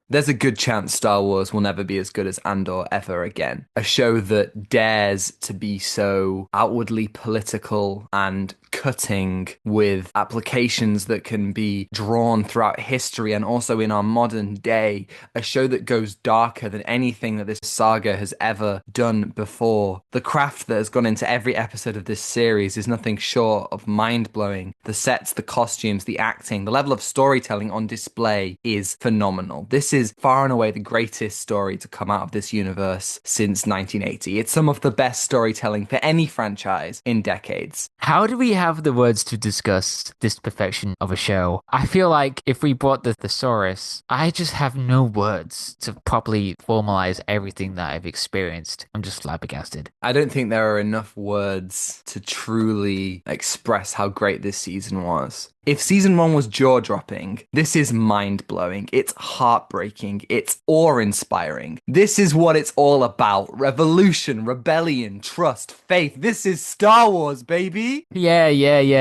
There's a good chance Star Wars will never be as good as Andor ever again. A show that dares to be so outwardly political and cutting with applications that can be drawn throughout history and also in our modern day. A show that goes darker than anything that this saga has ever done before. The craft that has gone into every episode of this series is nothing short of mind-blowing. The sets, the costumes, the acting, the level of storytelling on display is phenomenal. This is far and away the greatest story to come out of this universe since 1980. It's some of the best storytelling for any franchise in decades. How do we have the words to discuss this perfection of a show? I feel like if we brought the thesaurus, I just have no words to properly formalize everything that I've experienced. I'm just flabbergasted. I don't think there are enough words to truly express how great this season was. If season one was jaw-dropping, this is mind-blowing. It's heartbreaking. It's awe-inspiring. This is what it's all about. Revolution, rebellion, trust, faith. This is Star Wars, baby. Yeah.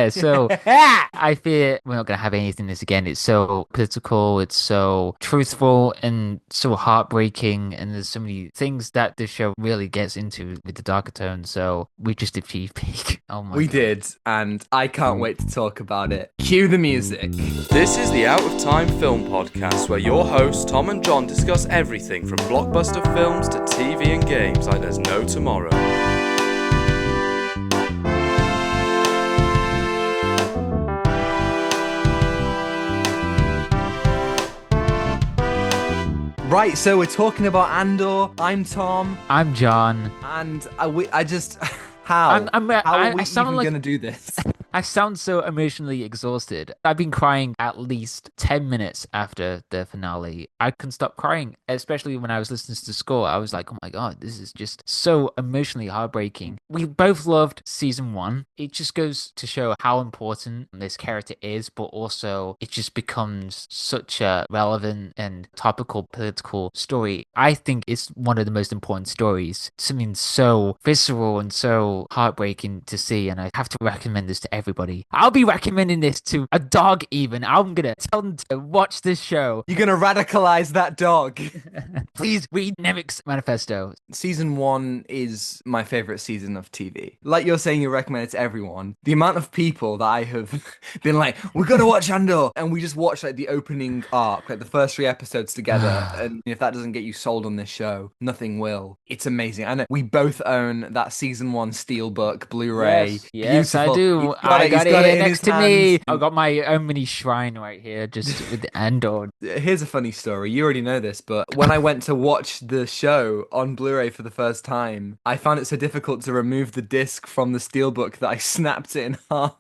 So I fear we're not going to have anything this again. It's so political, it's so truthful, and so heartbreaking. And there's so many things that this show really gets into with the darker tone. So we just achieved peak. Oh my We God. did, and I can't wait to talk about it. Cue the music. This is the Out of Time Film Podcast, where your hosts Tom and John discuss everything from blockbuster films to TV and games like there's no tomorrow. Right, so we're talking about Andor. I'm Tom, I'm John. and I just how I'm- how I are we sound even like- gonna do this? I sound so emotionally exhausted. I've been crying at least 10 minutes after the finale. I couldn't stop crying, especially when I was listening to the score. I was like, oh my God, this is just so emotionally heartbreaking. We both loved season one. It just goes to show how important this character is, but also it just becomes such a relevant and topical political story. I think it's one of the most important stories. Something so visceral and so heartbreaking to see, and I have to recommend this to everybody. I'll be recommending this to a dog even. I'm gonna tell them to watch this show. You're gonna radicalize that dog. Please read Nemec's manifesto. Season one is my favorite season of TV. Like you're saying, you recommend it to everyone. The amount of people that I have been like, we gotta watch Andor, and we just watch like the opening arc, like the first three episodes together. And if that doesn't get you sold on this show, nothing will. It's amazing. I know we both own that season one steelbook Blu-ray. Yes, I Beautiful. do. He's I got he's it in next his to me. hands. I've got my own mini shrine right here, just with Andor. Here's a funny story. You already know this, but when I went to watch the show on Blu-ray for the first time, I found it so difficult to remove the disc from the steelbook that I snapped it in half.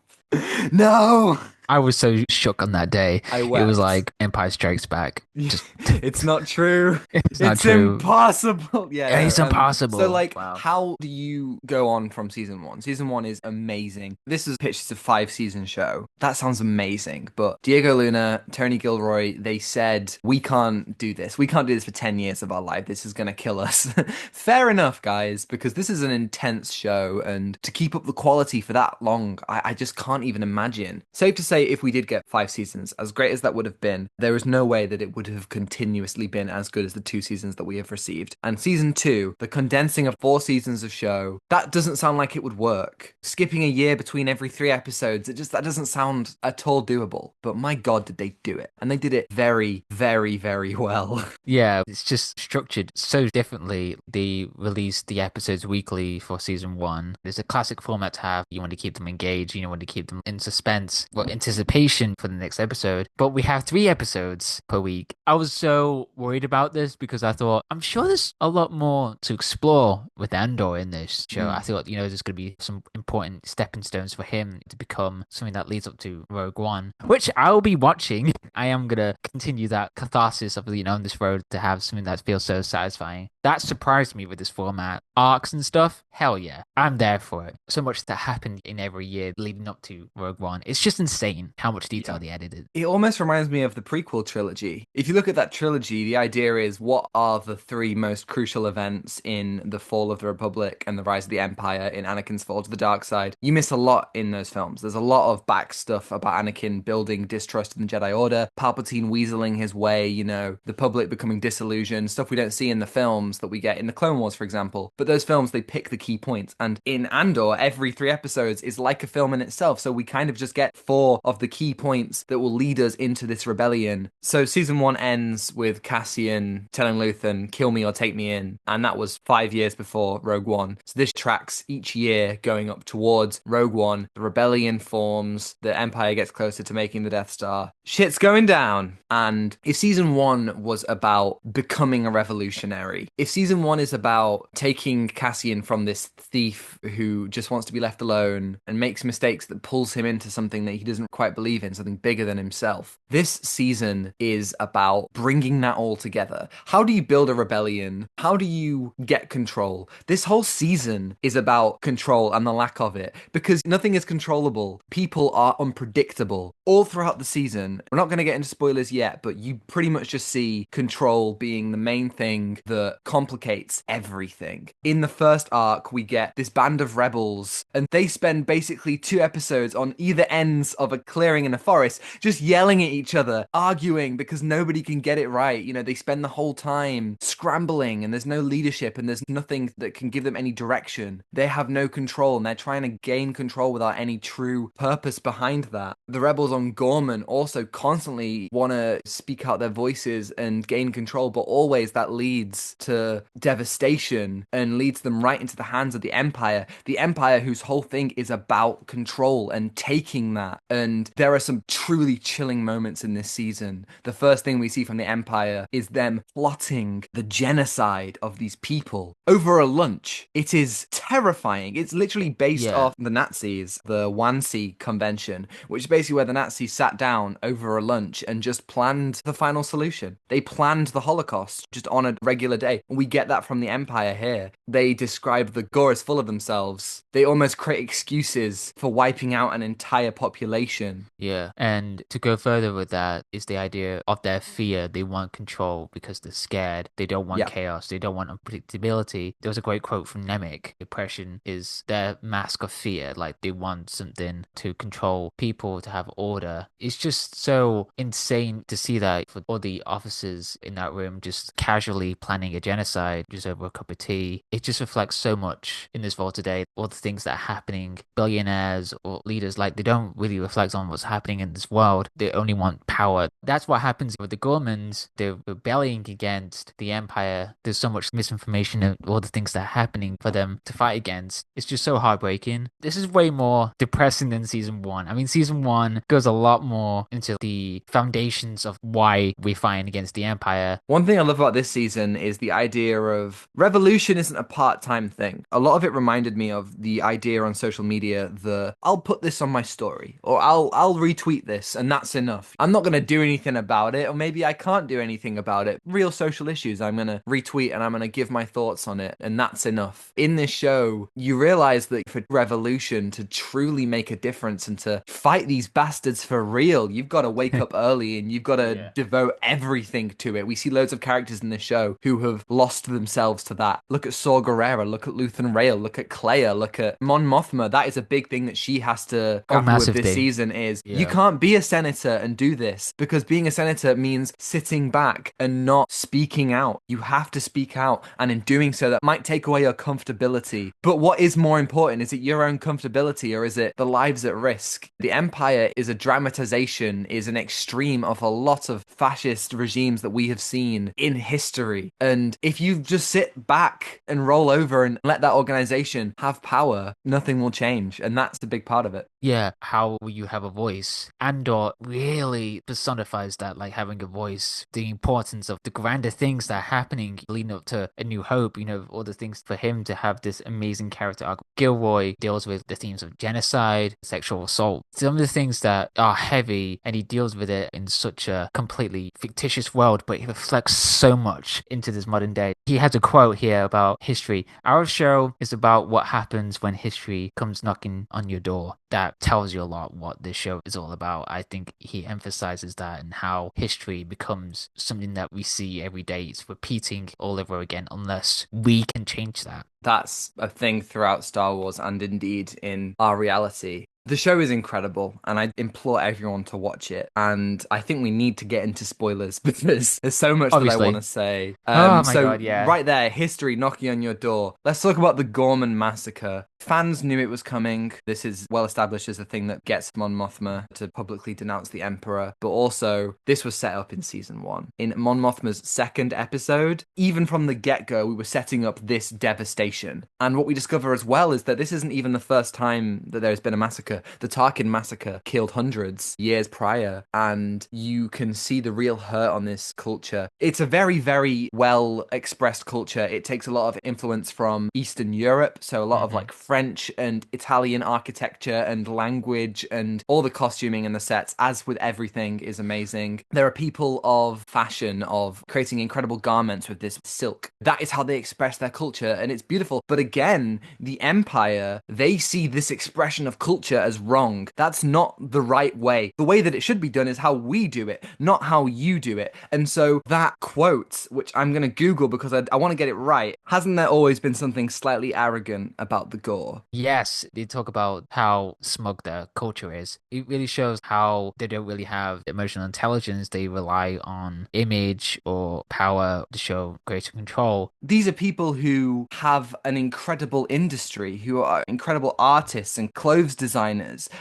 No! I was so shook on that day. I It wept. was like Empire Strikes Back. Just It's not true. It's not true. Impossible. Yeah, It's impossible. So, like, Wow. how do you go on from season one? Season one is amazing. This is pitched as a 5-season show. That sounds amazing. But Diego Luna, Tony Gilroy, they said, we can't do this. We can't do this for 10 years of our life. This is going to kill us. Fair enough, guys, because this is an intense show. And to keep up the quality for that long, I just can't even imagine. Safe to say, if we did get 5 seasons, as great as that would have been, there is no way that it would have continuously been as good as the 2 seasons that we have received. And season 2, the condensing of 4 seasons of show, that doesn't sound like it would work. Skipping a year between every 3 episodes, that doesn't sound at all doable. But my God, did they do it? And they did it very, very, very well. Yeah, it's just structured so differently. They released the episodes weekly for season one. There's a classic format to have. You want to keep them engaged, you want to keep them in suspense, well, anticipation for the next episode. But we have 3 episodes per week. I was so worried about this because I thought, I'm sure there's a lot more to explore with Andor in this show. I thought, there's going to be some important stepping stones for him to become something that leads up to Rogue One, which I'll be watching. I am going to continue that catharsis of, on this road to have something that feels so satisfying. That surprised me with this format. Arcs and stuff, hell yeah, I'm there for it. So much that happened in every year leading up to Rogue One. It's just insane how much detail they edited. It almost reminds me of the prequel trilogy. If you look at that trilogy, the idea is what are the three most crucial events in the fall of the Republic and the rise of the Empire in Anakin's fall to the dark side? You miss a lot in those films. There's a lot of back stuff about Anakin building distrust in the Jedi Order, Palpatine weaseling his way, the public becoming disillusioned, stuff we don't see in the films that we get in the Clone Wars, for example. But those films, they pick the key points. And in Andor, every 3 episodes is like a film in itself. So we kind of just get 4 of the key points that will lead us into this rebellion. So season 1 ends with Cassian telling Luthen, kill me or take me in. And that was 5 years before Rogue One. So this tracks each year going up towards Rogue One. The rebellion forms, the Empire gets closer to making the Death Star. Shit's going down. And if season 1 was about becoming a revolutionary, if season 1 is about taking Cassian from this thief who just wants to be left alone and makes mistakes that pulls him into something that he doesn't quite believe in, something bigger than himself, this season is about bringing that all together. How do you build a rebellion? How do you get control? This whole season is about control and the lack of it, because nothing is controllable. People are unpredictable. All throughout the season, we're not going to get into spoilers yet, but you pretty much just see control being the main thing that complicates everything. In the first arc, we get this band of rebels, and they spend basically 2 episodes on either ends of a clearing in a forest, just yelling at each other, arguing because nobody can get it right. They spend the whole time scrambling, and there's no leadership, and there's nothing that can give them any direction. They have no control, and they're trying to gain control without any true purpose behind that. The rebels on Gorman also constantly want to speak out their voices and gain control, but always that leads to devastation and leads them right into the hands of the Empire whose whole thing is about control and taking that. And there are some truly chilling moments in this season. The first thing we see from the Empire is them plotting the genocide of these people over a lunch. It is terrifying. It's literally based off the Nazis, the Wannsee Convention, which is basically where the Nazis sat down over a lunch and just planned the final solution. They planned the Holocaust just on a regular day. And we get that from the Empire here. They describe the gore is full of themselves. They almost create excuses for wiping out an entire population. Yeah, and to go further with that is the idea of their fear. They want control because they're scared. They don't want chaos. They don't want unpredictability. There was a great quote from Nemec. Depression is their mask of fear. Like, they want something to control people, to have order. It's just so insane to see that for all the officers in that room just casually planning a genocide just over a cup of tea. It just reflects so much in this vault today. All the things that are happening, billionaires or leaders, like, they don't really reflect on what's happening in this world. They only want power. That's what happens with the Gormans. They're rebelling against the Empire. There's so much misinformation and all the things that are happening for them to fight against. It's just so heartbreaking. This is way more depressing than season 1. I mean, season 1 goes a lot more into the foundations of why we fight against the Empire. One thing I love about this season is the idea of revolution isn't a part-time thing. A lot of it reminded me of the idea on social media that I'll put this on my story, or I'll retweet this, and that's enough. I'm not going to do anything about it, or maybe I can't do anything about it. Real social issues, I'm going to retweet and I'm going to give my thoughts on it, and that's enough. In this show, you realize that for revolution to truly make a difference and to fight these bastards for real, you've got to wake up early and you've got to devote everything to it. We see loads of characters in this show who have lost themselves to that. Look at Saw Gerrera, look at Luthen Rael, look at Clea, look at Mon Mothma. That is a big thing that she has to grapple with this season is you can't be a senator and do this, because being a senator means sitting back and not speaking out. You have to speak out, and in doing so, that might take away your comfortability. But what is more important? Is it your own comfortability, or is it the lives at risk? The Empire is a dramatization, is an extreme of a lot of fascist regimes that we have seen in history. And if you just sit back and roll over and let that organization have power, nothing will change. And that's the big part of it. Yeah, how will you have a voice? Andor really personifies that, like having a voice, the importance of the grander things that are happening leading up to A New Hope, all the things for him to have this amazing character arc. Gilroy deals with the themes of genocide, sexual assault, some of the things that are heavy, and he deals with it in such a completely fictitious world, but it reflects so much into this modern day. He has a quote here about history. Our show is about what happens when history comes knocking on your door. That tells you a lot what this show is all about. I think he emphasizes that and how history becomes something that we see every day. It's repeating all over again unless we can change that. That's a thing throughout Star Wars and indeed in our reality. The show is incredible, and I implore everyone to watch it. And I think we need to get into spoilers because there's so much that I Obviously. want to say. Oh my So God, yeah. right there, history knocking on your door. Let's talk about the Gorman massacre. Fans knew it was coming. This is well established as a thing that gets Mon Mothma to publicly denounce the Emperor. But also, this was set up in season 1. In Mon Mothma's second episode, even from the get-go, we were setting up this devastation. And what we discover as well is that this isn't even the first time that there's been a massacre. The Tarkin massacre killed hundreds years prior, and you can see the real hurt on this culture. It's a very, very well expressed culture. It takes a lot of influence from Eastern Europe, so a lot of like French and Italian architecture and language, and all the costuming and the sets, as with everything, is amazing. There are people of fashion, of creating incredible garments with this silk. That is how they express their culture, and it's beautiful. But again, the Empire, they see this expression of culture as wrong. That's not the right way. The way that it should be done is how we do it, not how you do it. And so that quote, which I'm going to Google because I want to get it right, hasn't there always been something slightly arrogant about the Gore? Yes, they talk about how smug their culture is. It really shows how they don't really have emotional intelligence. They rely on image or power to show greater control. These are people who have an incredible industry, who are incredible artists and clothes designers,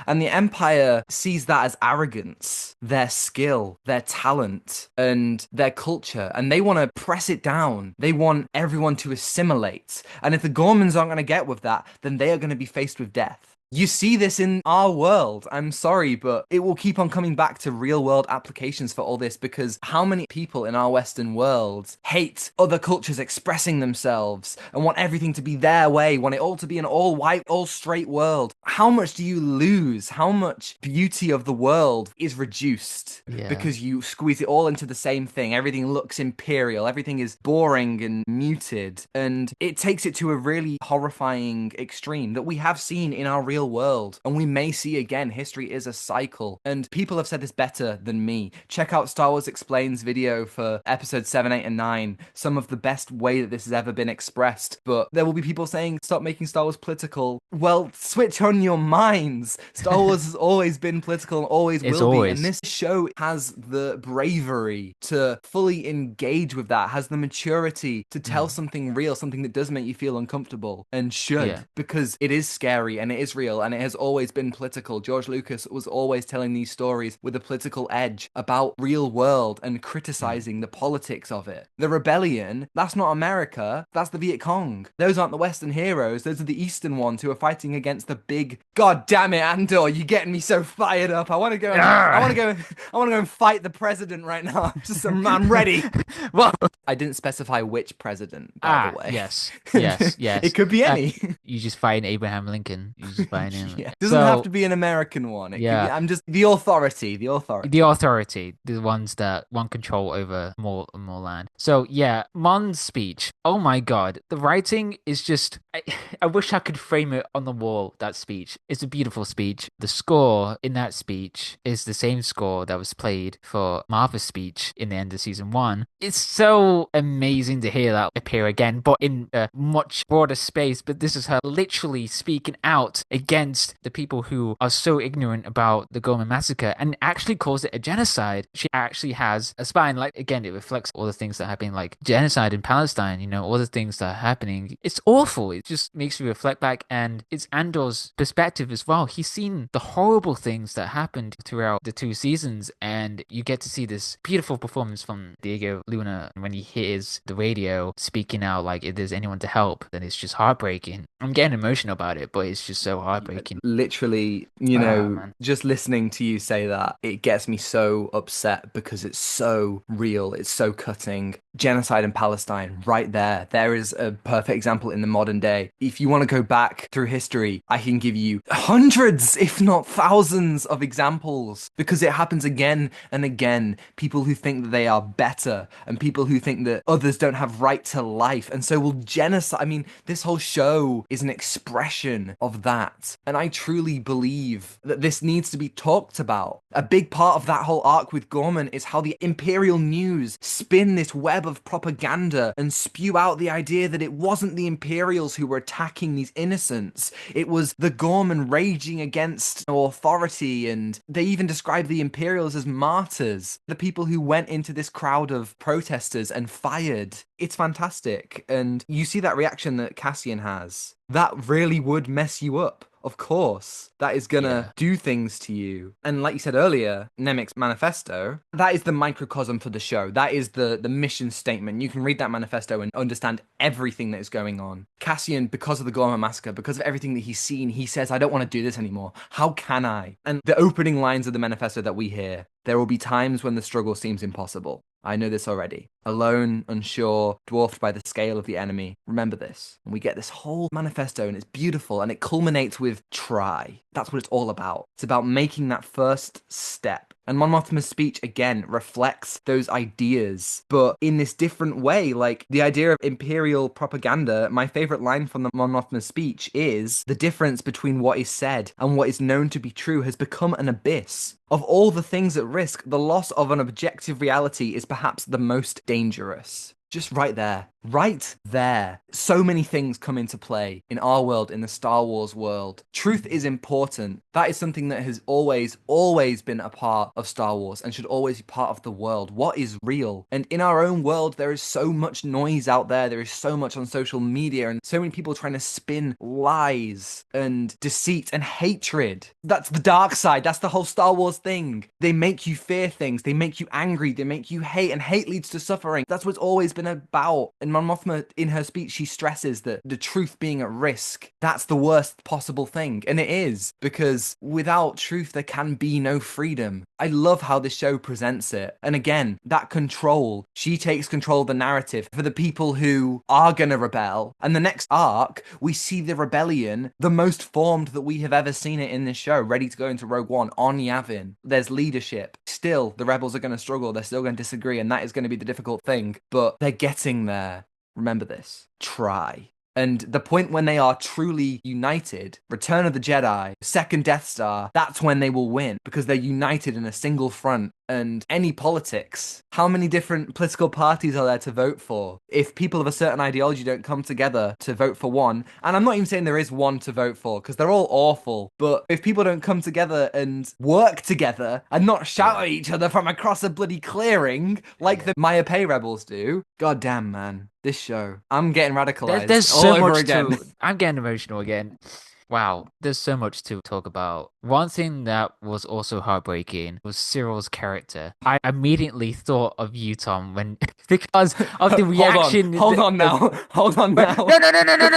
and the Empire sees that as arrogance, their skill, their talent, and their culture, and they want to press it down. They want everyone to assimilate, and if the Gormans aren't going to get with that, then they are going to be faced with death. You see this in our world. I'm sorry, but it will keep on coming back to real world applications for all this, because how many people in our Western world hate other cultures expressing themselves and want everything to be their way, want it all to be an all white, all straight world? How much do you lose? How much beauty of the world is reduced because you squeeze it all into the same thing? Everything looks imperial, everything is boring and muted, and it takes it to a really horrifying extreme that we have seen in our real world, and we may see again. History is a cycle, and people have said this better than me. Check out Star Wars Explains video for episodes 7, 8, and 9. Some of the best way that this has ever been expressed. But there will be people saying, stop making Star Wars political. Well, switch on your minds. Star Wars has always been political and always will be. And this show has the bravery to fully engage with that, has the maturity to tell something real, something that does make you feel uncomfortable, and should, because it is scary and it is real. And it has always been political. George Lucas was always telling these stories with a political edge about real world and criticizing the politics of it. The rebellion, that's not America, that's the Viet Cong. Those aren't the Western heroes, those are the Eastern ones who are fighting against the big... God damn it, Andor, you're getting me so fired up. I want to go and fight the president right now. I'm ready. Well, I didn't specify which president, by the way. Yes. It could be any. You just fighting Abraham Lincoln. You just fighting him. It doesn't have to be an American one. I'm just the authority. The ones that want control over more land. So yeah, Mon's speech. Oh my God, the writing is just. I wish I could frame it on the wall. That speech. It's a beautiful speech. The score in that speech is the same score that was played for Martha's speech in the end of season 1. It's so amazing to hear that appear again, but in a much broader space. But this is her literally speaking out against the people who are so ignorant about the Gorman massacre and actually calls it a genocide. She actually has a spine. Like, again, it reflects all the things that are happening, like genocide in Palestine, all the things that are happening. It's awful. It just makes you reflect back, and it's Andor's perspective as well. He's seen the horrible things that happened throughout the 2 seasons, and you get to see this beautiful performance from Diego Luna when he hears the radio speaking out, like, if there's anyone to help, then it's just heartbreaking. I'm getting emotional about it, but it's just so heartbreaking. Literally, just listening to you say that, it gets me so upset because it's so real, it's so cutting. genocide in Palestine right there. There is a perfect example in the modern day. If you want to go back through history, I can give you hundreds, if not thousands, of examples because it happens again and again. People who think that they are better and people who think that others don't have right to life and so will genocide. I mean, this whole show is an expression of that. And I truly believe that this needs to be talked about. A big part of that whole arc with Gorman is how the Imperial news spin this web of propaganda and spew out the idea that it wasn't the Imperials who were attacking these innocents. It was the Gorman raging against authority, and they even describe the Imperials as martyrs, the people who went into this crowd of protesters and fired. It's fantastic. And you see that reaction that Cassian has. That really would mess you up. Of course, that is gonna do things to you. And like you said earlier, Nemec's manifesto, that is the microcosm for the show. That is the mission statement. You can read that manifesto and understand everything that is going on. Cassian, because of the Gorman massacre, because of everything that he's seen, he says, I don't want to do this anymore. How can I? And the opening lines of the manifesto that we hear, there will be times when the struggle seems impossible. I know this already. Alone, unsure, dwarfed by the scale of the enemy. Remember this. And we get this whole manifesto and it's beautiful and it culminates with try. That's what it's all about. It's about making that first step. And Mon Mothma's speech, again, reflects those ideas, but in this different way. Like, the idea of Imperial propaganda, my favorite line from the Mon Mothma speech is, the difference between what is said and what is known to be true has become an abyss. Of all the things at risk, the loss of an objective reality is perhaps the most dangerous. Just right there. Right there. So many things come into play in our world, in the Star Wars world. Truth is important. That is something that has always been a part of Star Wars and should always be part of the world. What is real? And in our own world, there is so much noise out there. There is so much on social media and so many people trying to spin lies and deceit and hatred. That's the dark side. That's the whole Star Wars thing. They make you fear things. They make you angry. They make you hate, and hate leads to suffering. That's what it's always been about. And Mon Mothma, in her speech, she stresses that the truth being at risk, that's the worst possible thing. And it is, because without truth, there can be no freedom. I love how this show presents it. And again, that control, she takes control of the narrative for the people who are going to rebel. And the next arc, we see the rebellion, the most formed that we have ever seen it in this show, ready to go into Rogue One on Yavin. There's leadership. Still, the rebels are going to struggle. They're still going to disagree. And that is going to be the difficult thing. But they're getting there. Remember this. Try. And the point when they are truly united, Return of the Jedi, second Death Star, that's when they will win, because they're united in a single front. And any politics, how many different political parties are there to vote for? If people of a certain ideology don't come together to vote for one, and I'm not even saying there is one to vote for, because they're all awful, but if people don't come together and work together and not shout at each other from across a bloody clearing like the Maya Pay rebels do, god damn, man. This show, I'm getting radicalized. There's all so over much again. I'm getting emotional again. Wow, there's so much to talk about. One thing that was also heartbreaking was Syril's character. I immediately thought of you, Tom, when because of the reaction. Hold on now. No,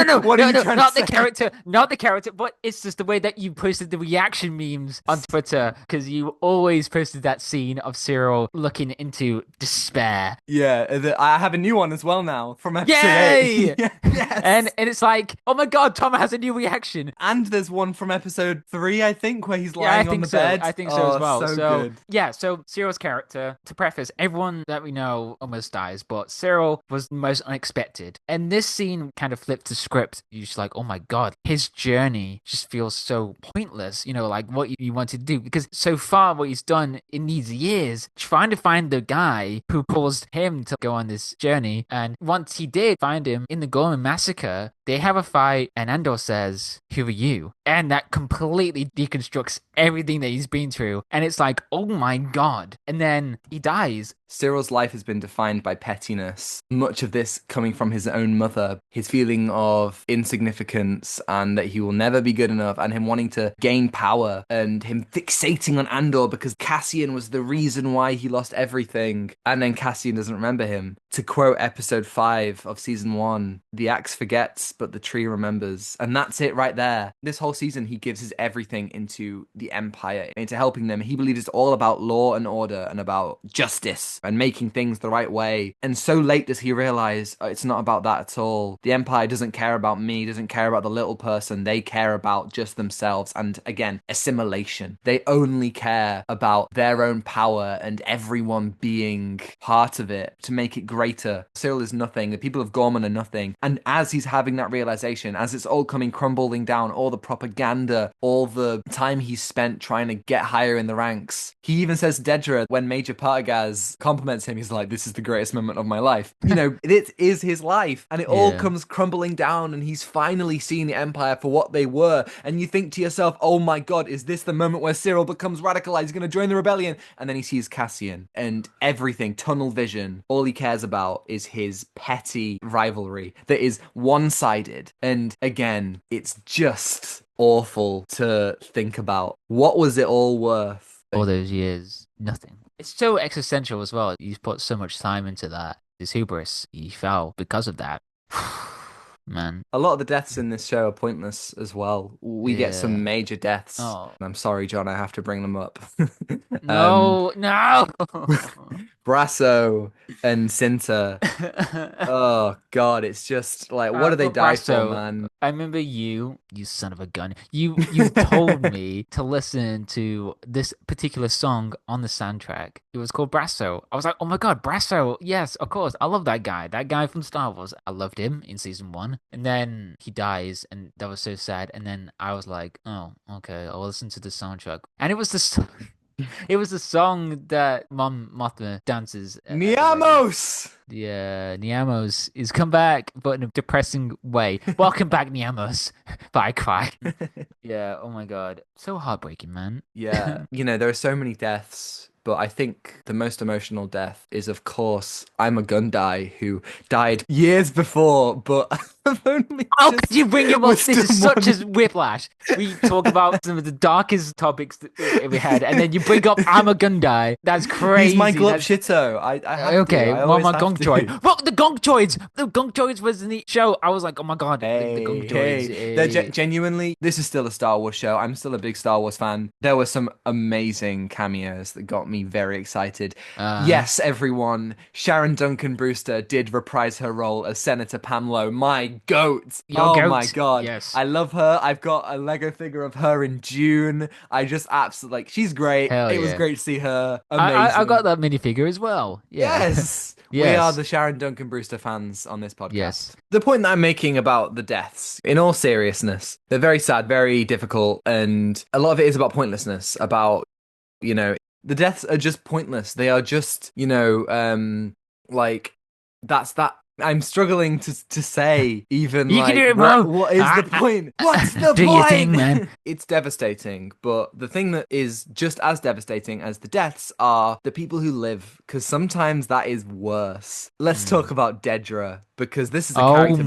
no. What are you trying not to the say? character, not the character, but it's just the way that you posted the reaction memes on Twitter, because you always posted that scene of Syril looking into despair. Yeah, I have a new one as well now from episode Yay! 8. Yes. And it's like, oh my god, Tom has a new reaction. And there's one from episode 3, I think, where he's Yeah, lying on the bed. I think so as well. So good. Yeah, so Syril's character, to preface, everyone that we know almost dies, but Syril was the most unexpected. And this scene kind of flipped the script. You're just like, oh my god, his journey just feels so pointless, like what you wanted to do. Because so far, what he's done in these years, trying to find the guy who caused him to go on this journey. And once he did find him in the Gorman massacre, they have a fight, and Andor says, who are you? And that completely deconstructs everything that he's been through. And it's like, oh my god. And then he dies. Syril's life has been defined by pettiness. Much of this coming from his own mother, his feeling of insignificance and that he will never be good enough, and him wanting to gain power, and him fixating on Andor because Cassian was the reason why he lost everything. And then Cassian doesn't remember him. To quote episode 5 of season 1, the axe forgets, but the tree remembers. And that's it right there. This whole season, he gives his everything into the the Empire into helping them. He believes it's all about law and order and about justice and making things the right way. And so late does he realize it's not about that at all. The Empire doesn't care about me, doesn't care about the little person. They care about just themselves and, again, assimilation. They only care about their own power and everyone being part of it to make it greater. Syril is nothing. The people of Gorman are nothing. And as he's having that realization, as it's all coming crumbling down, all the propaganda, all the time he's spent trying to get higher in the ranks, he even says to Dedra, when Major Partagaz compliments him, he's like, this is the greatest moment of my life. You know, it is his life. And it all comes crumbling down and he's finally seen the Empire for what they were. And you think to yourself, oh my God, is this the moment where Syril becomes radicalized? He's going to join the rebellion. And then he sees Cassian and everything, tunnel vision. All he cares about is his petty rivalry that is one-sided. And again, it's just awful to think about. What was it all worth? All those years, nothing. It's so existential as well. He's put so much time into that. His hubris, he fell because of that. Man. A lot of the deaths in this show are pointless as well. We get some major deaths. Oh. I'm sorry, John, I have to bring them up. No. Brasso and Cinta. Oh God, it's just like, what do they die for, man? I remember you son of a gun. You told me to listen to this particular song on the soundtrack. It was called Brasso. I was like, oh my God, Brasso. Yes, of course. I love that guy. That guy from Star Wars. I loved him in season 1. And then he dies, and that was so sad. And then I was like, oh, okay, I'll listen to the soundtrack. And it was the it was the song that Mom Mothma dances. Niamos! Yeah, Niamos is come back, but in a depressing way. Welcome back, Niamos. But I cry. Yeah, oh my God. So heartbreaking, man. Yeah, you know, there are so many deaths. But I think the most emotional death is, of course, I'm a Gundai who died years before, but I've only How could you bring him up? This is such a whiplash. We talk about some of the darkest topics that we had, and then you bring up I'm a Gundai. That's crazy. He's my Glup Shito. I have okay, to. well, my Gong Droid. Look, the Gong Droids! The Gong Droids was in the show. I was like, oh my God, the Gong Droids. They're genuinely, this is still a Star Wars show. I'm still a big Star Wars fan. There were some amazing cameos that got me very excited. Yes, everyone, Sharon Duncan Brewster did reprise her role as Senator Pamlo. My goat. Goat. My God. Yes. I love her. I've got a Lego figure of her in June. I just absolutely, like, she's great. It was great to see her. Amazing. I got that minifigure as well. Yeah. Yes. We are the Sharon Duncan Brewster fans on this podcast. Yes. The point that I'm making about the deaths, in all seriousness, they're very sad, very difficult, and a lot of it is about pointlessness, about, you know, the deaths are just pointless. They are just, you know, like, that's that. I'm struggling to say even you like, can do it, bro. What is the point? What's the do point? Your thing, man. It's devastating, but the thing that is just as devastating as the deaths are the people who live, because sometimes that is worse. Let's talk about Dedra, because this is a character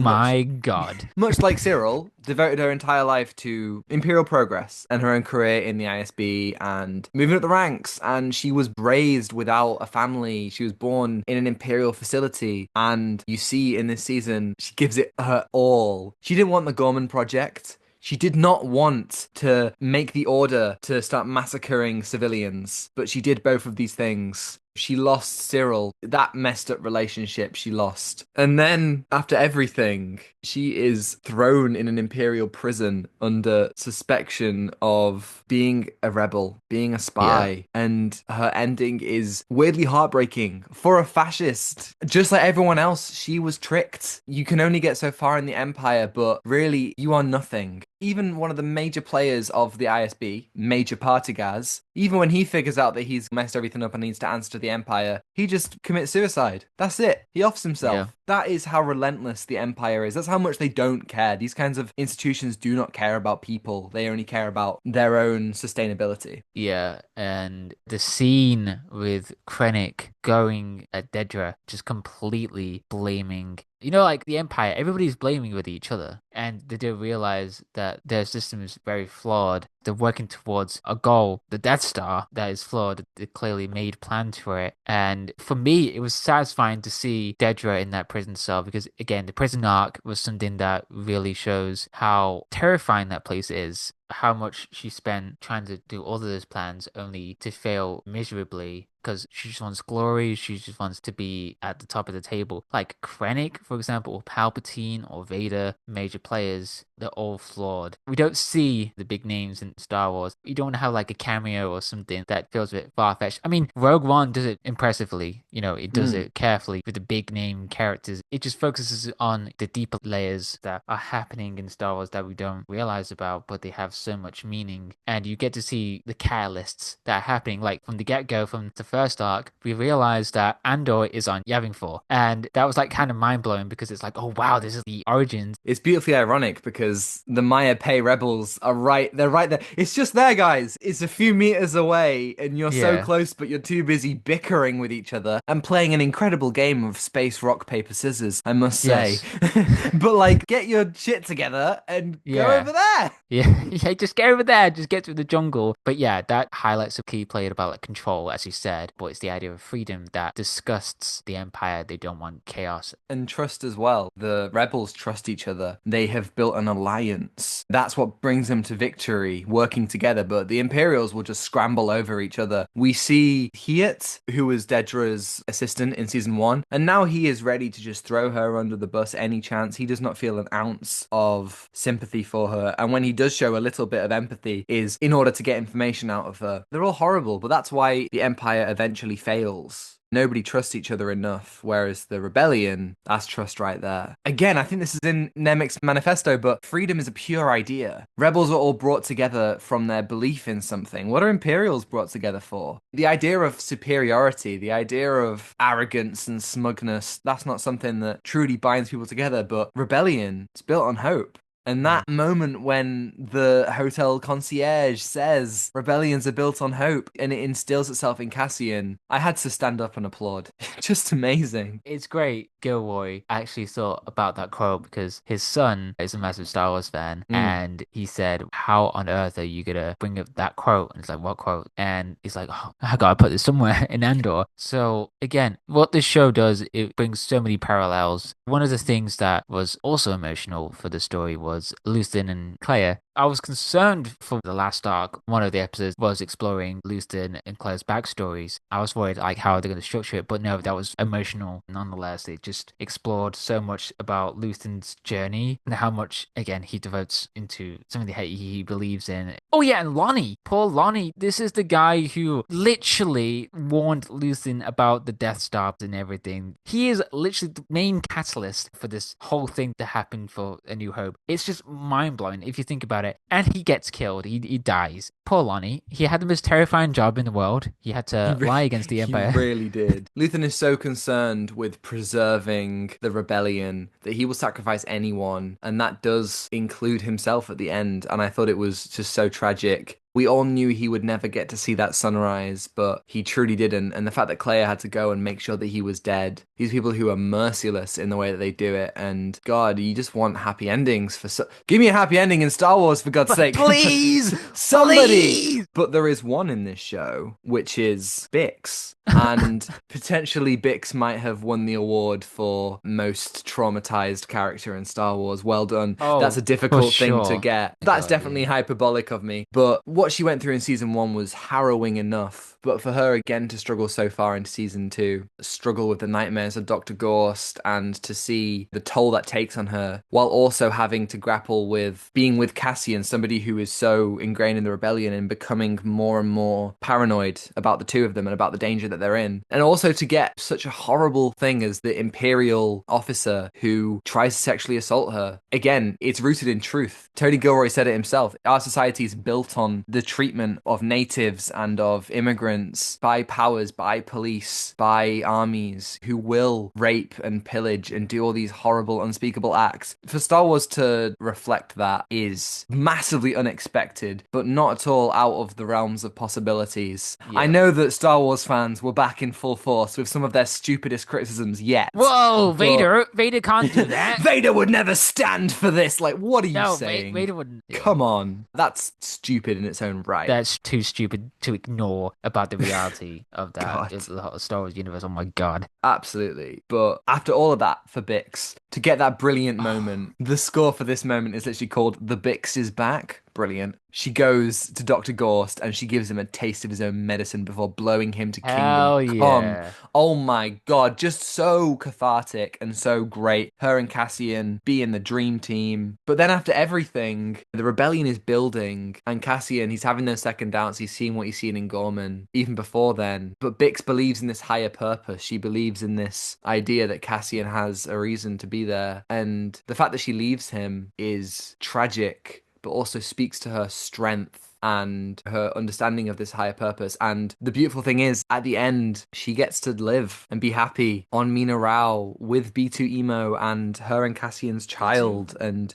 God. much like Syril, devoted her entire life to Imperial progress and her own career in the ISB and moving up the ranks, and she was raised without a family. She was born in an Imperial facility, and you see in this season, she gives it her all. She didn't want the Gorman project. She did not want to make the order to start massacring civilians, but she did both of these things. She lost Syril. That messed up relationship she lost. And then, after everything, she is thrown in an Imperial prison under suspicion of being a rebel, being a spy. Yeah. And her ending is weirdly heartbreaking. For a fascist, just like everyone else, she was tricked. You can only get so far in the Empire, but really, you are nothing. Even one of the major players of the ISB, Major Partagaz, even when he figures out that he's messed everything up and needs to answer to the Empire, he just commits suicide. That's it. He offs himself. Yeah. That is how relentless the Empire is. That's how much they don't care. These kinds of institutions do not care about people. They only care about their own sustainability. Yeah, and the scene with Krennic going at Dedra, just completely blaming, you know, like the Empire, everybody's blaming with each other. And and they do realize that their system is very flawed. They're working towards a goal, the Death Star, that is flawed. They clearly made plans for it. And for me, it was satisfying to see Dedra in that prison cell because, again, the prison arc was something that really shows how terrifying that place is. How much she spent trying to do all of those plans only to fail miserably because she just wants glory. She just wants to be at the top of the table. Like Krennic, for example, or Palpatine or Vader, major players, they're all flawed. We don't see the big names in Star Wars. You don't have like a cameo or something that feels a bit far-fetched. I mean, Rogue One does it impressively. It does it carefully with the big name characters. It just focuses on the deeper layers that are happening in Star Wars that we don't realize about, but they have so much meaning. And you get to see the catalysts that are happening. Like from the get-go, from the first arc, we realized that Andor is on Yavin 4. And that was like kind of mind-blowing because it's like, oh wow, this is the origins. It's beautifully ironic because the Maya Pei rebels are they're right there. It's just there, guys. It's a few meters away and you're so Yeah. close, but you're too busy bickering with each other and playing an incredible game of space rock, paper, scissors, I must say. Yes. But like, get your shit together and go Yeah. over there. Yeah, just get over there, just get through the jungle. But yeah, that highlights a key play about like control, as you said, but it's the idea of freedom that disgusts the Empire. They don't want chaos. And trust as well. The rebels trust each other. They have built an alliance. That's what brings them to victory, working together. But the Imperials will just scramble over each other. We see Hiet, who was Dedra's assistant in season 1, and now he is ready to just throw her under the bus any chance. He does not feel an ounce of sympathy for her. And when he does show a little bit of empathy, is in order to get information out of her. They're all horrible, but that's why the Empire eventually fails. Nobody trusts each other enough, whereas the rebellion, that's trust right there. Again, I think this is in Nemik's manifesto, but freedom is a pure idea. Rebels are all brought together from their belief in something. What are Imperials brought together for? The idea of superiority, the idea of arrogance and smugness, that's not something that truly binds people together, but rebellion, it's built on hope. And that moment when the hotel concierge says rebellions are built on hope and it instills itself in Cassian, I had to stand up and applaud. Just amazing. It's great. Gilroy actually thought about that quote because his son is a massive Star Wars fan, and he said, "How on earth are you gonna bring up that quote?" And it's like, "What quote?" And he's like, "Oh, I gotta put this somewhere in Andor." So again, what this show does, it brings so many parallels. One of the things that was also emotional for the story was Luthen and Claire. I was concerned for the last arc. One of the episodes was exploring Luthen and Claire's backstories. I was worried, like, how are they going to structure it? But no, that was emotional nonetheless. It just explored so much about Luthen's journey and how much, again, he devotes into something that he believes in. Oh yeah, and Lonnie. Poor Lonnie. This is the guy who literally warned Luthen about the Death Star and everything. He is literally the main catalyst for this whole thing to happen for A New Hope. It's just mind-blowing if you think about it. And he gets killed. He dies. Poor Lonnie. He had the most terrifying job in the world. He had to lie against the Empire. He really did. Luthen is so concerned with preserving the rebellion that he will sacrifice anyone, and that does include himself at the end. And I thought it was just so tragic. We all knew he would never get to see that sunrise, but he truly didn't. And the fact that Claire had to go and make sure that he was dead. These people who are merciless in the way that they do it. And God, you just want happy endings for give me a happy ending in Star Wars, for God's sake. Please! Somebody! Please! But there is one in this show, which is Bix. And potentially Bix might have won the award for most traumatized character in Star Wars. Well done. Oh, that's a difficult for thing to sure. get. That's definitely hyperbolic of me. But what she went through in season 1 was harrowing enough. But for her, again, to struggle so far into season 2, struggle with the nightmares of Dr. Gorst, and to see the toll that takes on her, while also having to grapple with being with Cassian, somebody who is so ingrained in the rebellion and becoming more and more paranoid about the two of them and about the danger that they're in. And also to get such a horrible thing as the Imperial officer who tries to sexually assault her. Again, it's rooted in truth. Tony Gilroy said it himself. Our society is built on the treatment of natives and of immigrants by powers, by police, by armies who will rape and pillage and do all these horrible, unspeakable acts. For Star Wars to reflect that is massively unexpected, but not at all out of the realms of possibilities. Yeah. I know that Star Wars fans were back in full force with some of their stupidest criticisms yet. Whoa, but Vader can't do that. Vader would never stand for this. Like, what are you No, saying? Vader wouldn't. Come on. That's stupid in its own right. That's too stupid to ignore about the reality of that. God. It's the whole Star Wars universe. Oh my god. Absolutely. But after all of that for Bix, to get that brilliant moment, the score for this moment is literally called The Bix is Back. Brilliant. She goes to Dr. Gorst and she gives him a taste of his own medicine before blowing him to Hell kingdom come. yeah. Oh my god, just so cathartic and so great. Her and Cassian being the dream team. But then after everything, the rebellion is building and Cassian, he's having those second doubts. He's seeing what he's seen in Gorman even before then. But Bix believes in this higher purpose. She believes in this idea that Cassian has a reason to be there. And the fact that she leaves him is tragic, but also speaks to her strength and her understanding of this higher purpose. And the beautiful thing is, at the end, she gets to live and be happy on Mina Rao with B2 Emo and her and Cassian's child. And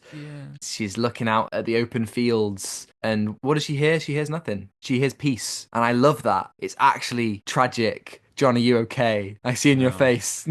she's looking out at the open fields. And what does she hear? She hears nothing. She hears peace. And I love that. It's actually tragic. John, are you okay? I see in your face.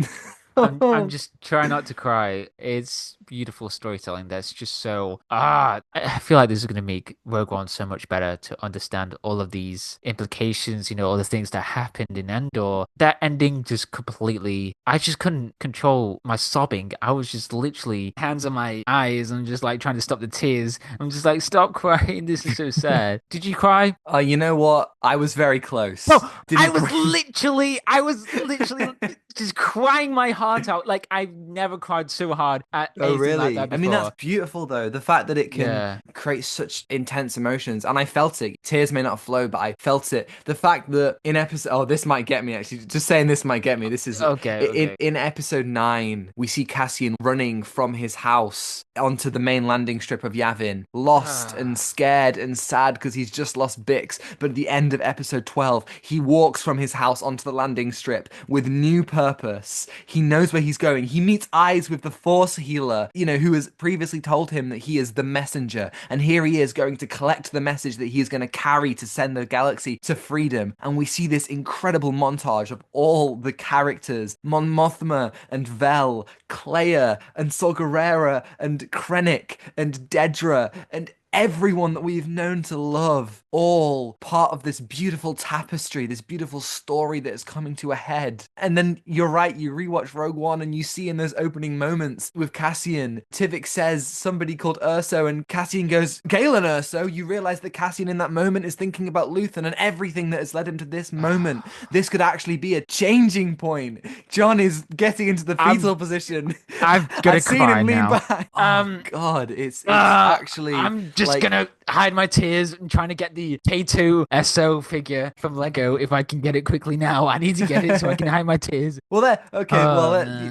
I'm just trying not to cry. It's beautiful storytelling that's just so I feel like this is going to make Rogue One so much better to understand all of these implications, all the things that happened in Andor. That ending just completely, I just couldn't control my sobbing. I was just literally hands on my eyes and just like trying to stop the tears. I'm just like, stop crying, this is so sad. Did you cry? You know what? I was very close. No, I was literally just crying my heart out. Like, I've never cried so hard at anything like that before. I mean, that's beautiful, though. The fact that it can create such intense emotions. And I felt it. Tears may not flow, but I felt it. The fact that in episode... Oh, this might get me, actually. Just saying this might get me. This is... Okay. In episode 9, we see Cassian running from his house onto the main landing strip of Yavin, lost and scared and sad because he's just lost Bix. But at the end of episode 12, he walks from his house onto the landing strip with new purpose. He knows where he's going. He meets eyes with the Force healer, who has previously told him that he is the messenger. And here he is going to collect the message that he is going to carry to send the galaxy to freedom. And we see this incredible montage of all the characters, Mon Mothma and Vel, Clea and Saw Gerrera and Krennic and Dedra and everyone that we've known to love, all part of this beautiful tapestry, this beautiful story that is coming to a head. And then you're right, you rewatch Rogue One and you see in those opening moments with Cassian, Tivik says somebody called Urso and Cassian goes, Galen Urso. You realize that Cassian in that moment is thinking about Luthen and everything that has led him to this moment. This could actually be a changing point. John is getting into the fetal position. I've got to cry now. Back. Oh God, it's actually... I'm just gonna hide my tears and trying to get the K2SO figure from Lego if I can get it quickly now. I need to get it so I can hide my tears. Well,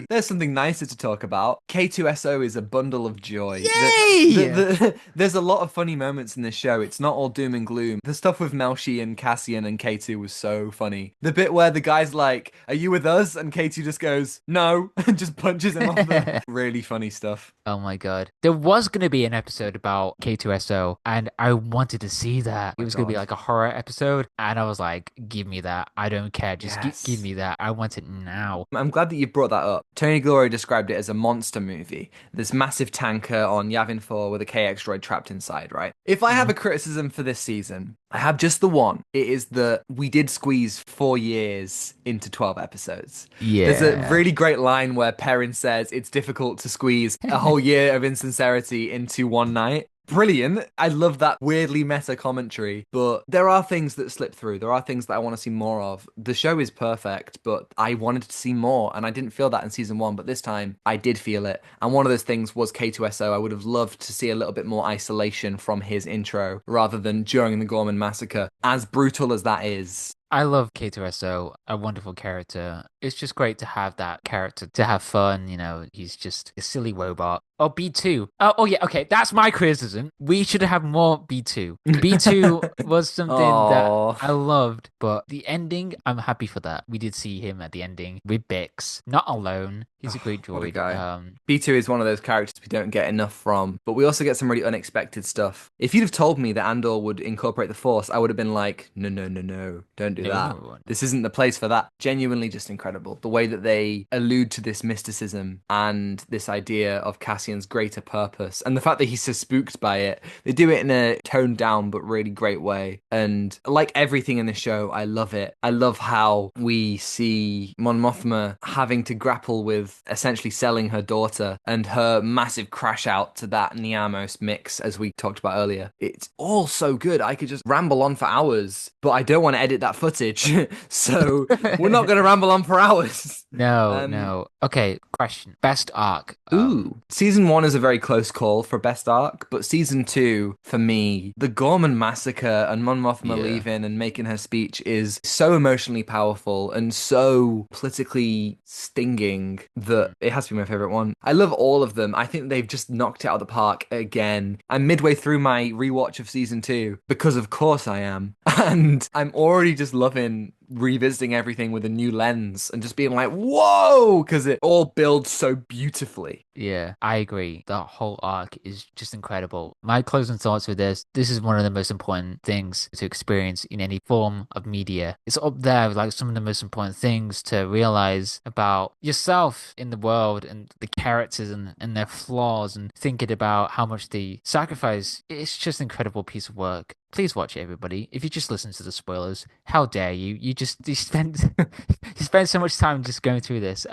there's something nicer to talk about. K2SO is a bundle of joy. Yay! There's a lot of funny moments in this show. It's not all doom and gloom. The stuff with Melshi and Cassian and K2 was so funny. The bit where the guy's like, are you with us? And K2 just goes, no, and just punches him off the... Really funny stuff. Oh my God. There was going to be an episode about K2SO and I wanted to see that. It was going to be like a horror episode and I was like, give me that. I don't care. Just give me that. I want it now. I'm glad that you brought that up. Tony Glory described it as a monster movie. This massive tanker on Yavin 4 with a KX droid trapped inside, right? If I have a criticism for this season, I have just the one. It is that we did squeeze 4 years into 12 episodes. Yeah. There's a really great line where Perrin says it's difficult to squeeze a whole year of insincerity into one night. Brilliant. I love that weirdly meta commentary, but there are things that slip through. There are things that I want to see more of. The show is perfect, but I wanted to see more, and I didn't feel that in season 1, but this time I did feel it. And one of those things was K2SO. I would have loved to see a little bit more isolation from his intro rather than during the Gorman massacre. As brutal as that is, I love K2SO, a wonderful character. It's just great to have that character, to have fun. He's just a silly robot. Oh, B2. Oh yeah, okay, that's my criticism. We should have more B2. B2 was something that Oh. I loved, but the ending, I'm happy for that. We did see him at the ending with Bix, not alone. He's a great What a droid. guy. B2 is one of those characters we don't get enough from, but we also get some really unexpected stuff. If you'd have told me that Andor would incorporate the Force, I would have been like, no, no, no, no, don't do that. No. This isn't the place for that. Genuinely just incredible. The way that they allude to this mysticism and this idea of Cassian's greater purpose, and the fact that he's so spooked by it. They do it in a toned down but really great way. And like everything in the show, I love it. I love how we see Mon Mothma having to grapple with essentially selling her daughter and her massive crash out to that Niamos mix, as we talked about earlier. It's all so good. I could just ramble on for hours, but I don't want to edit that footage. So we're not going to ramble on for hours. No. Okay, question. Best arc. Season 1 is a very close call for best arc, but season 2, for me, the Gorman massacre and Mon Mothma leaving and making her speech is so emotionally powerful and so politically stinging that it has to be my favorite one. I love all of them. I think they've just knocked it out of the park again. I'm midway through my rewatch of season 2 because of course I am. And I'm already just loving revisiting everything with a new lens and just being like, whoa, because it all builds so beautifully. Yeah, I agree. The whole arc is just incredible. My closing thoughts with this is one of the most important things to experience in any form of media. It's up there with like some of the most important things to realize about yourself in the world and the characters and their flaws and thinking about how much they sacrifice. It's just an incredible piece of work. Please watch it, everybody. If you just listen to the spoilers, how dare you? You spend you spend so much time just going through this.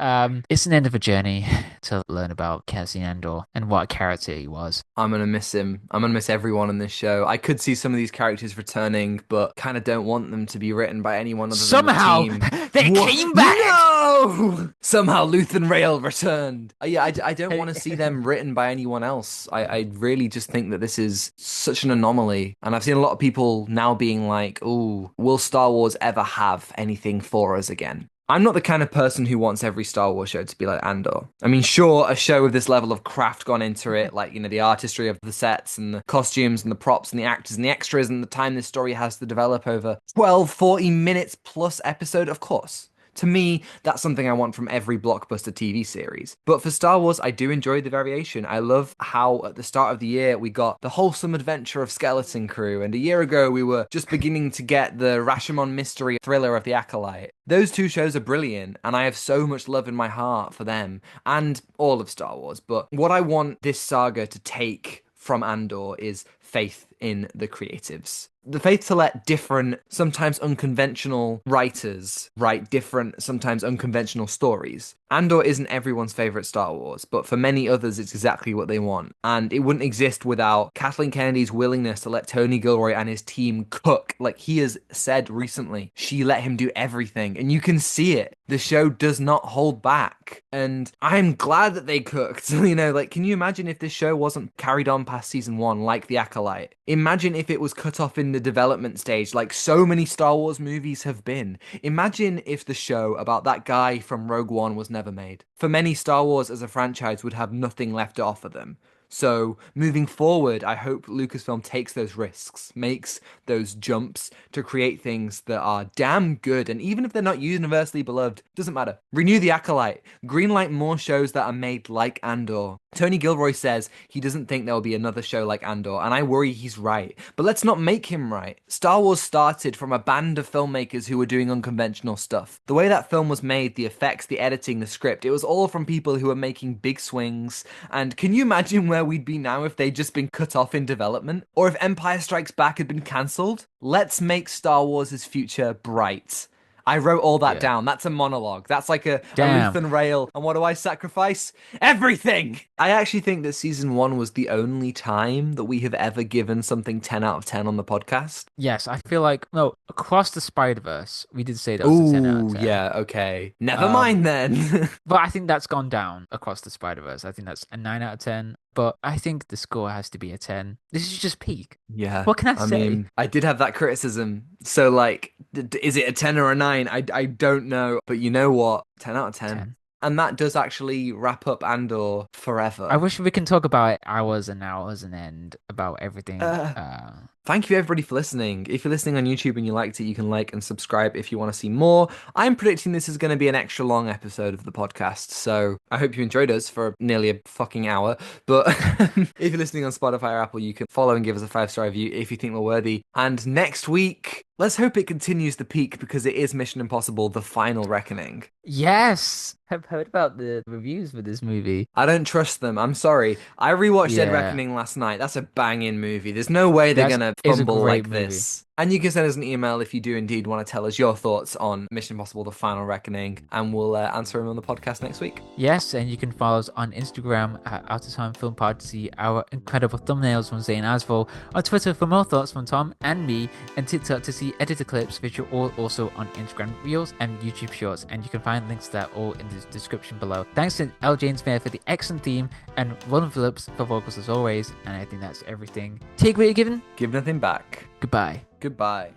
It's an end of a journey to learn about Cassian Andor and what a character he was. I'm gonna miss him. I'm gonna miss everyone in this show. I could see some of these characters returning, but kind of don't want them to be written by anyone other than the team. They came back. No! Somehow Luthen Rail returned. Yeah, I don't want to see them written by anyone else. I really just think that this is such an anomaly, and I've seen a lot of people now being like, "Ooh, will Star Wars ever have anything for us again?" I'm not the kind of person who wants every Star Wars show to be like Andor. I mean, sure, a show with this level of craft gone into it, like, the artistry of the sets and the costumes and the props and the actors and the extras and the time this story has to develop over 12, 40 minutes plus episode, of course. To me, that's something I want from every blockbuster TV series. But for Star Wars, I do enjoy the variation. I love how at the start of the year, we got the wholesome adventure of Skeleton Crew, and a year ago, we were just beginning to get the Rashomon mystery thriller of The Acolyte. Those two shows are brilliant, and I have so much love in my heart for them, and all of Star Wars. But what I want this saga to take from Andor is faith in the creatives. The faith to let different, sometimes unconventional writers write different, sometimes unconventional stories. Andor isn't everyone's favourite Star Wars, but for many others, it's exactly what they want. And it wouldn't exist without Kathleen Kennedy's willingness to let Tony Gilroy and his team cook. Like he has said recently, she let him do everything. And you can see it. The show does not hold back. And I'm glad that they cooked. Can you imagine if this show wasn't carried on past season 1 like The Acolyte? Imagine if it was cut off in the development stage like so many Star Wars movies have been. Imagine if the show about that guy from Rogue One was never made. For many, Star Wars as a franchise would have nothing left to offer them. So moving forward, I hope Lucasfilm takes those risks, makes those jumps to create things that are damn good. And even if they're not universally beloved, doesn't matter. Renew The Acolyte. Greenlight more shows that are made like Andor. Tony Gilroy says he doesn't think there will be another show like Andor, and I worry he's right. But let's not make him right. Star Wars started from a band of filmmakers who were doing unconventional stuff. The way that film was made, the effects, the editing, the script, it was all from people who were making big swings. And can you imagine where we'd be now if they'd just been cut off in development? Or if Empire Strikes Back had been cancelled? Let's make Star Wars' future bright. I wrote all that down. That's a monologue. That's like a Luthen Rail. And what do I sacrifice? Everything! I actually think that season 1 was the only time that we have ever given something 10 out of 10 on the podcast. Yes, I feel like, no, Across the Spider-Verse, we did say that was a 10 out of 10. Yeah, okay. Never mind then. But I think that's gone down Across the Spider-Verse. I think that's a 9 out of 10. but I think the score has to be a 10. This is just peak. Yeah. What can I say? mean, I did have that criticism. So, like, is it a 10 or a 9? I don't know. But you know what? 10 out of 10. 10. And that does actually wrap up Andor forever. I wish we can talk about it hours and hours and end about everything. Thank you, everybody, for listening. If you're listening on YouTube and you liked it, you can like and subscribe if you want to see more. I'm predicting this is going to be an extra long episode of the podcast, so I hope you enjoyed us for nearly a fucking hour. But if you're listening on Spotify or Apple, you can follow and give us a 5-star review if you think we're worthy. And next week, let's hope it continues the peak, because it is Mission Impossible: The Final Reckoning. Yes! I've heard about the reviews for this movie. I don't trust them. I'm sorry. I rewatched Dead Yeah. Reckoning last night. That's a banging movie. There's no way they're going to It's a fumble great like movie. this. And you can send us an email if you do indeed want to tell us your thoughts on Mission Impossible: The Final Reckoning, and we'll answer them on the podcast next week. Yes, and you can follow us on Instagram at Out of Time Film Pod to see our incredible thumbnails from Zain Afzal, on Twitter for more thoughts from Tom and me, and TikTok to see edited clips, which are all also on Instagram Reels and YouTube Shorts, and you can find links to that all in the description below. Thanks to Jones-Meyer for the excellent theme, and Ronan Phillips for vocals as always, and I think that's everything. Take what you're given. Give nothing back. Goodbye. Goodbye.